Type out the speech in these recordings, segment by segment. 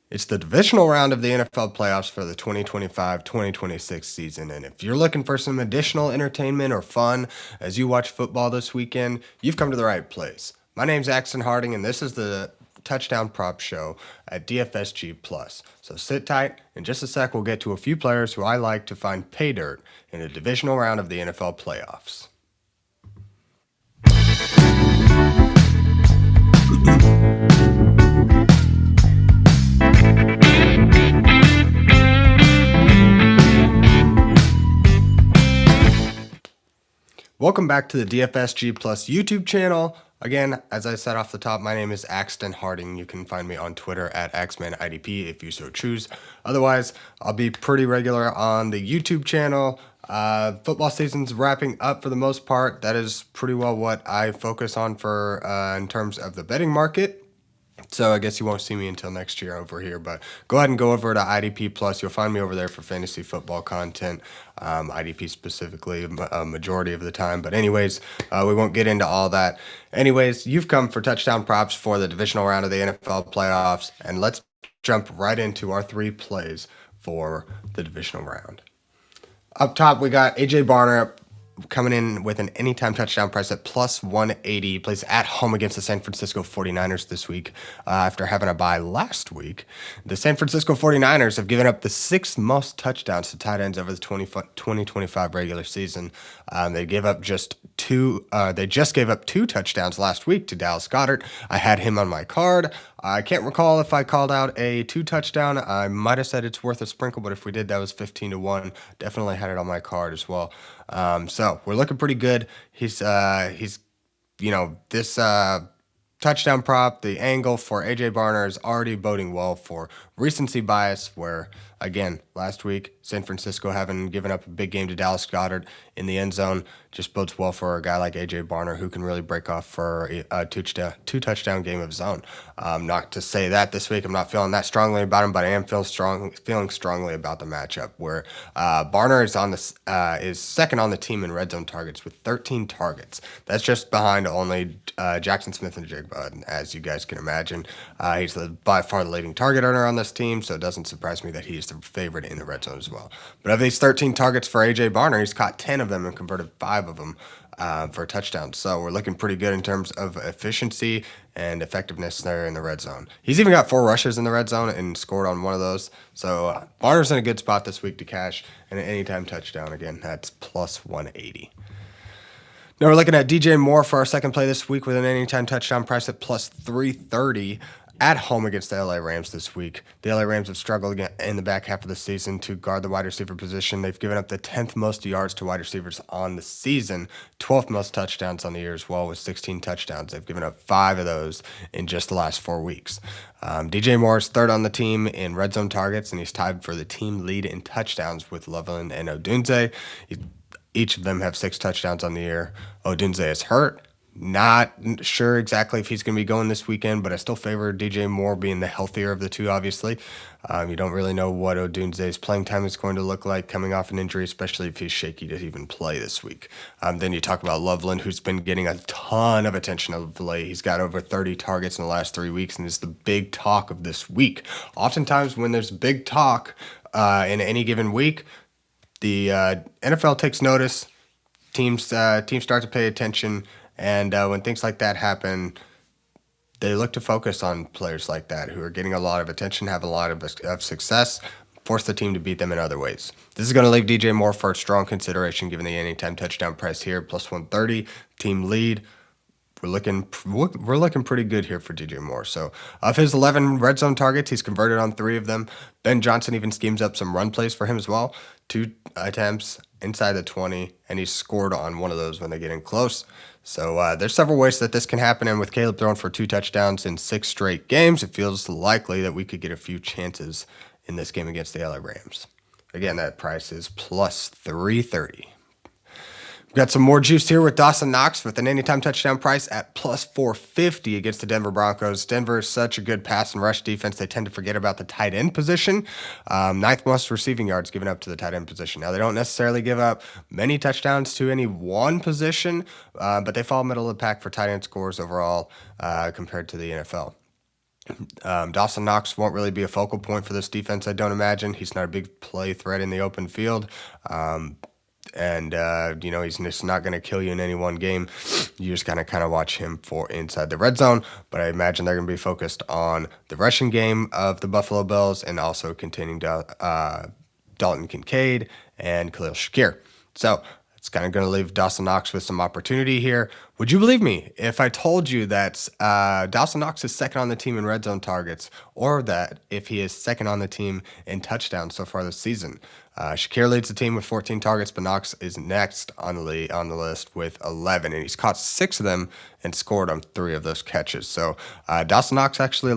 It's the divisional round of the NFL playoffs for the 2025-2026 season. And if you're looking for some additional entertainment or fun as you watch football this weekend, you've come to the right place. My name's Axton Harding, and this is the Touchdown Prop Show at DFSG Plus. So sit tight. In just a sec, we'll get to a few players who I like to find pay dirt in the divisional round of the NFL playoffs. Welcome back to the DFSG Plus YouTube channel. Again, as I said off the top, my name is Axton Harding. You can find me on Twitter at AxmanIDP if you so choose. Otherwise, I'll be pretty regular on the YouTube channel. Football season's wrapping up for the most part. That is pretty well what I focus on for in terms of the betting market. So I guess you won't see me until next year over here, but go ahead and go over to IDP Plus. You'll find me over there for fantasy football content, IDP specifically, a majority of the time. But anyways, we won't get into all that. Anyways, you've come for touchdown props for the divisional round of the NFL playoffs, and let's jump right into our three plays for the divisional round. Up top, we got A.J. Barner coming in with an anytime touchdown price at plus 180. He plays at home against the San Francisco 49ers this week after having a bye last week. The San Francisco 49ers have given up the sixth most touchdowns to tight ends over the 2025 regular season. They gave up just two. They just gave up two touchdowns last week to Dallas Goedert. I had him on my card. I can't recall if I called out a two touchdown. I might have said it's worth a sprinkle, but if we did, that was 15-1. Definitely had it on my card as well. So we're looking pretty good. He's this touchdown prop, the angle for A.J. Barner is already boding well for recency bias, where, again, last week, San Francisco having given up a big game to Dallas Goedert in the end zone just bodes well for a guy like A.J. Barner who can really break off for a two-touchdown game of his own. Not to say that this week I'm not feeling that strongly about him, but I am feeling strongly about the matchup, where Barner is second on the team in red zone targets with 13 targets. That's just behind only Jackson Smith and Jigba, as you guys can imagine. He's by far the leading target earner on this team, so it doesn't surprise me that he's the favorite in the red zone as well. But of these 13 targets for A.J. Barner, he's caught 10 of them and converted 5 of them for touchdowns. So we're looking pretty good in terms of efficiency and effectiveness there in the red zone. He's even got 4 rushes in the red zone and scored on one of those. So Barner's in a good spot this week to cash, and an anytime touchdown, again, that's plus 180. Now we're looking at DJ Moore for our second play this week with an anytime touchdown price at plus 330 at home against the LA Rams this week. The LA Rams have struggled in the back half of the season to guard the wide receiver position. They've given up the 10th most yards to wide receivers on the season, 12th most touchdowns on the year as well with 16 touchdowns. They've given up 5 of those in just the last 4 weeks. DJ Moore is third on the team in red zone targets, and he's tied for the team lead in touchdowns with Loveland and Odunze. Each of them have 6 touchdowns on the year. Odunze is hurt. Not sure exactly if he's going to be going this weekend, but I still favor DJ Moore being the healthier of the two, obviously. You don't really know what Odunze's playing time is going to look like coming off an injury, especially if he's shaky to even play this week. Then you talk about Loveland, who's been getting a ton of attention of late. He's got over 30 targets in the last 3 weeks and is the big talk of this week. Oftentimes when there's big talk in any given week, the NFL takes notice, teams start to pay attention, and when things like that happen, they look to focus on players like that who are getting a lot of attention, have a lot of success, force the team to beat them in other ways. This is going to leave DJ Moore for a strong consideration given the anytime touchdown price here, plus 130, team lead. We're looking pretty good here for DJ Moore. So of his 11 red zone targets, he's converted on 3 of them. Ben Johnson even schemes up some run plays for him as well. 2 attempts inside the 20, and he's scored on one of those when they get in close. So there's several ways that this can happen, and with Caleb throwing for 2 touchdowns in 6 straight games, it feels likely that we could get a few chances in this game against the LA Rams. Again, that price is plus 330. Got some more juice here with Dawson Knox with an anytime touchdown price at plus 450 against the Denver Broncos. Denver is such a good pass and rush defense, they tend to forget about the tight end position. 9th most receiving yards given up to the tight end position. Now, they don't necessarily give up many touchdowns to any one position, but they fall middle of the pack for tight end scores overall compared to the NFL. Dawson Knox won't really be a focal point for this defense, I don't imagine. He's not a big play threat in the open field. He's just not going to kill you in any one game. You just kind of watch him for inside the red zone. But I imagine they're going to be focused on the rushing game of the Buffalo Bills and also containing Dalton Kincaid and Khalil Shakir. So it's kind of going to leave Dawson Knox with some opportunity here. Would you believe me if I told you that Dawson Knox is second on the team in red zone targets, or that if he is second on the team in touchdowns so far this season? Shakir leads the team with 14 targets, but Knox is next on the list with 11, and he's caught 6 of them and scored on 3 of those catches. So Dawson Knox actually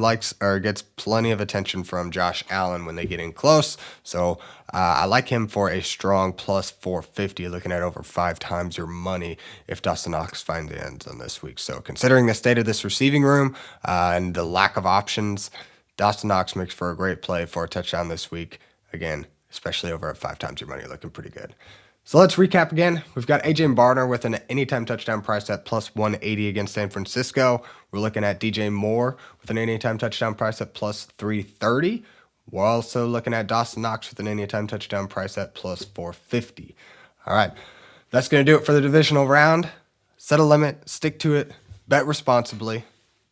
gets plenty of attention from Josh Allen when they get in close. So I like him for a strong plus 450, looking at over 5 times your money if Dawson Knox finds the end zone this week. So considering the state of this receiving room and the lack of options, Dawson Knox makes for a great play for a touchdown this week. Again, especially over at 5 times your money, looking pretty good. So let's recap again. We've got AJ Barner with an anytime touchdown price at plus 180 against San Francisco. We're looking at DJ Moore with an anytime touchdown price at plus 330. We're also looking at Dawson Knox with an anytime touchdown price at plus 450. All right, that's going to do it for the divisional round. Set a limit, stick to it, bet responsibly.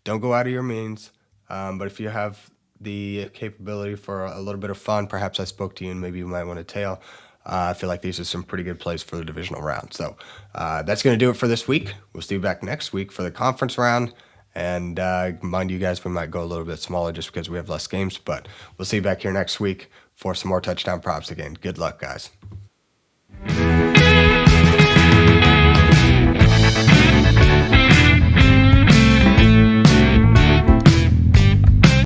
Don't go out of your means. But if you have the capability for a little bit of fun, perhaps I spoke to you and maybe you might want to tail. I feel like these are some pretty good plays for the divisional round. So that's going to do it for this week. We'll see you back next week for the conference round. And mind you guys, we might go a little bit smaller just because we have less games. But we'll see you back here next week for some more touchdown props again. Good luck, guys.